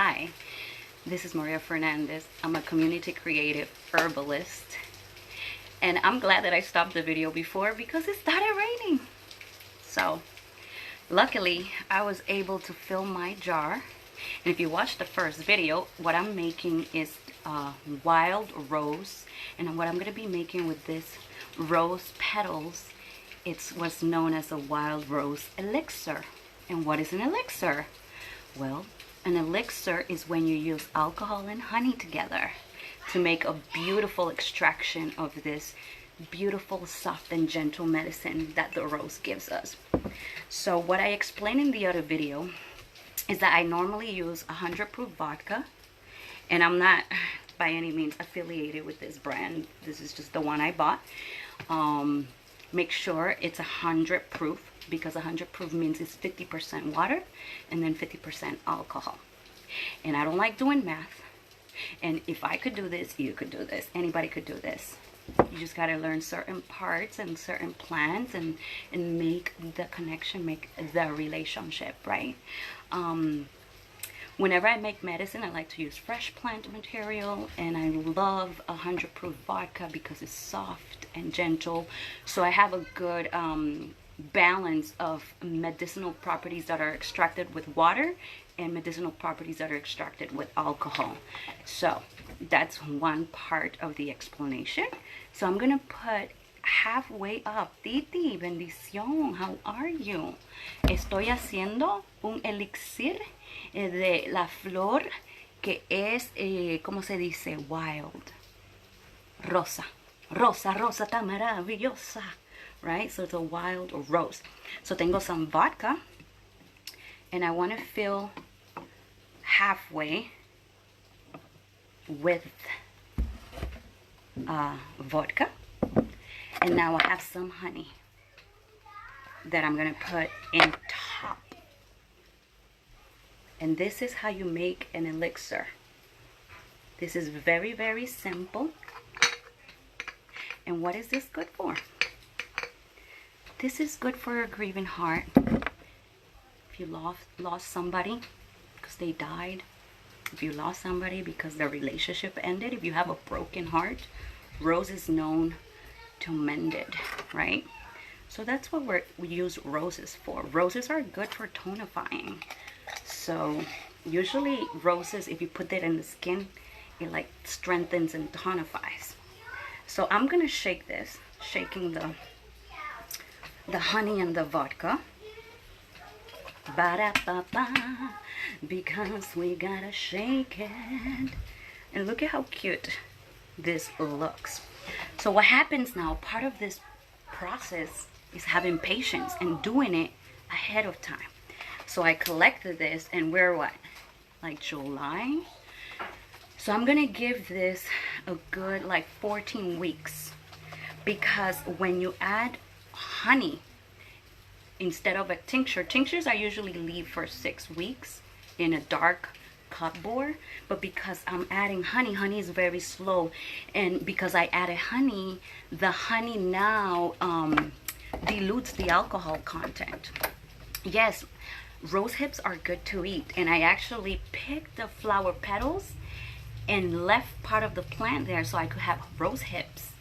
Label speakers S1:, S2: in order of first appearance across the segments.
S1: Hi, this is Maria Fernandez. I'm a community creative herbalist, and I'm glad that I stopped the video before because it started raining. So luckily I was able to fill my jar, and if you watch the first video, what I'm making is wild rose, and what I'm going to be making with this rose petals, it's what's known as a wild rose elixir. And what is an elixir? Well, an elixir is when you use alcohol and honey together to make a beautiful extraction of this beautiful, soft and gentle medicine that the rose gives us. So what I explained in the other video is that I normally use 100 proof vodka, and I'm not by any means affiliated with this brand. This is just the one I bought. Make sure it's 100 proof, because 100 proof means it's 50% water and then 50% alcohol. And I don't like doing math, and if I could do this, you could do this. Anybody could do this. You just got to learn certain parts and certain plants and make the connection, make the relationship, right? Whenever I make medicine, I like to use fresh plant material, and I love 100 proof vodka because it's soft and gentle. So I have a good balance of medicinal properties that are extracted with water and medicinal properties that are extracted with alcohol. So that's one part of the explanation. So I'm gonna put halfway up. Titi, bendición, how are you? Estoy haciendo un elixir de la flor que es, ¿cómo se dice? Wild. Rosa. Rosa, rosa, está maravillosa. Right? So it's a wild rose. So tengo some vodka, and I want to fill halfway with vodka. And now I have some honey that I'm going to put in top. And this is how you make an elixir. This is very, very simple. And what is this good for? This is good for a grieving heart. If you lost somebody because they died, if you lost somebody because their relationship ended, if you have a broken heart, rose is known to mend it, right? So that's what we use roses for. Roses are good for tonifying. So usually roses, if you put it in the skin, it like strengthens and tonifies. So I'm gonna shake this, shaking the honey and the vodka. Ba-da-ba-ba, because we gotta shake it. And look at how cute this looks. So what happens now, part of this process is having patience and doing it ahead of time. So I collected this, and we're what, like July? So I'm gonna give this a good like 14 weeks, because when you add honey instead of a tincture, tinctures I usually leave for 6 weeks in a dark cupboard, but because I'm adding honey, honey is very slow, and because I added honey, the honey now dilutes the alcohol content. Yes, rose hips are good to eat, and I actually picked the flower petals and left part of the plant there so I could have rose hips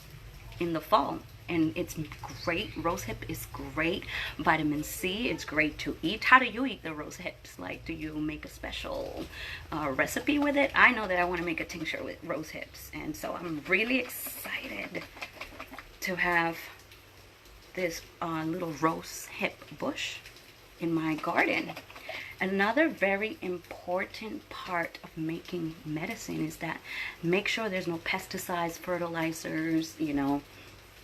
S1: in the fall. And it's great. Rose hip is great. Vitamin C, it's great to eat. How do you eat the rose hips? Like, do you make a special recipe with it? I know that I want to make a tincture with rose hips, and so I'm really excited to have this little rose hip bush in my garden. Another very important part of making medicine is that make sure there's no pesticides, fertilizers, you know,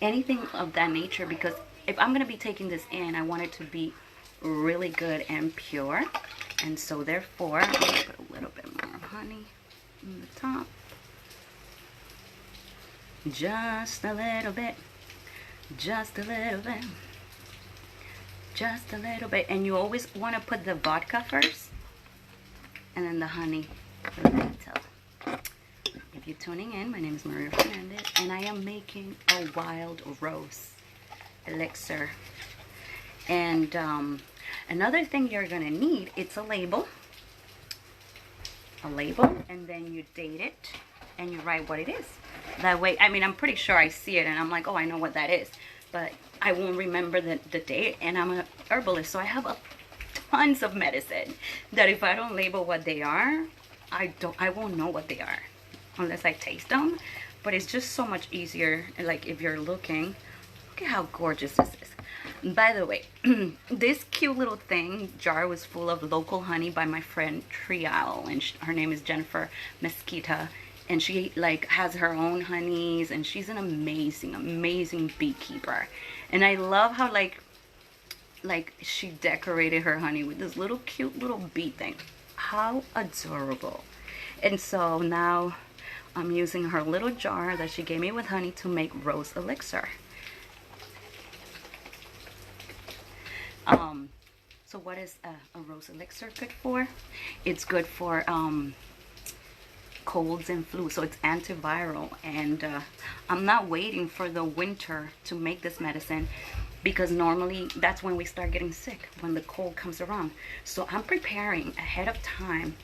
S1: anything of that nature, because if I'm going to be taking this in, I want it to be really good and pure. And so therefore I'm going to put a little bit more honey in the top, just a little bit, just a little bit, just a little bit. And you always want to put the vodka first and then the honey later. If you're tuning in, my name is Maria Fernandez, and I am making a wild rose elixir. And another thing you're gonna need, it's a label. a label, and then you date it and you write what it is. That way, I mean, I'm pretty sure I see it and I'm like, oh, I know what that is, but I won't remember the date. And I'm an herbalist, so I have tons of medicine that if I don't label what they are, I won't know what they are unless I taste them. But it's just so much easier. Like if you're looking, look at how gorgeous this is. By the way, this cute little jar was full of local honey by my friend Trial, and her name is Jennifer Mesquita, and she like has her own honeys, and she's an amazing beekeeper. And I love how like she decorated her honey with this little cute little bee thing. How adorable. And so now I'm using her little jar that she gave me with honey to make rose elixir. So what is a rose elixir good for? It's good for colds and flu, so it's antiviral. And I'm not waiting for the winter to make this medicine, because normally that's when we start getting sick, when the cold comes around. So I'm preparing ahead of time,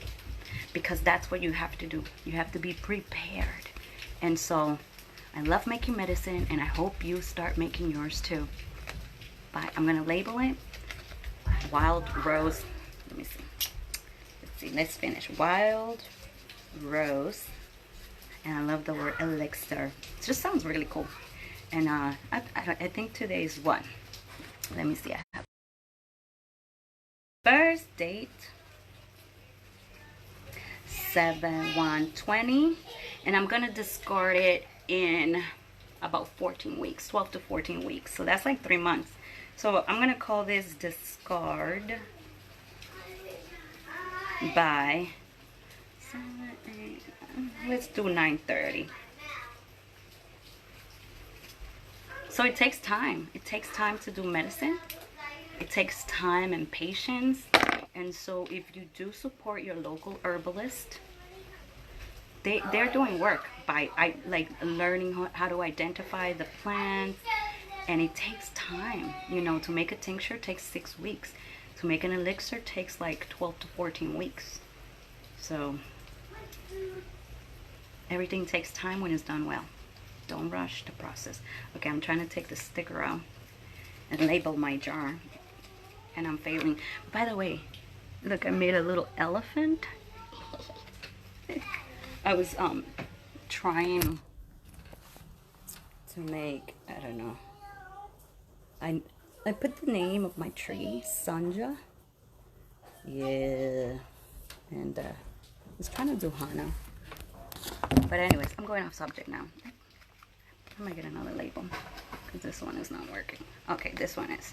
S1: because that's what you have to do. You have to be prepared. And so I love making medicine, and I hope you start making yours too. But I'm gonna label it Wild Rose. Let me see. Let's see. Let's finish. Wild Rose, and I love the word elixir. It just sounds really cool. And I think today is what? Let me see. I have first date 7/1/20, and I'm gonna discard it in about 14 weeks, 12 to 14 weeks. So that's like 3 months. So I'm gonna call this discard by 7, 8, let's do 9:30. So it takes time. It takes time to do medicine. It takes time and patience. And so if you do support your local herbalist, they're doing work by like learning how to identify the plants. And it takes time, you know. To make a tincture takes 6 weeks. To make an elixir takes like 12 to 14 weeks. So everything takes time when it's done well. Don't rush the process. Okay, I'm trying to take the sticker out and label my jar, and I'm failing. By the way, look, I made a little elephant. I was trying to make, I don't know, I put the name of my tree, Sanja. Yeah. And I was trying to do Hana. But anyways, I'm going off subject now. I might get another label, because this one is not working. Okay, this one is.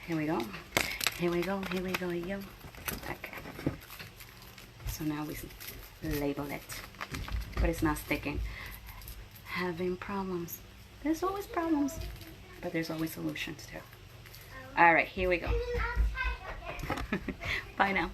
S1: Here we go. Here we go. Here we go. Here we go. Okay. So now we label it. But it's not sticking. Having problems. There's always problems. But there's always solutions too. Alright, here we go. Bye now.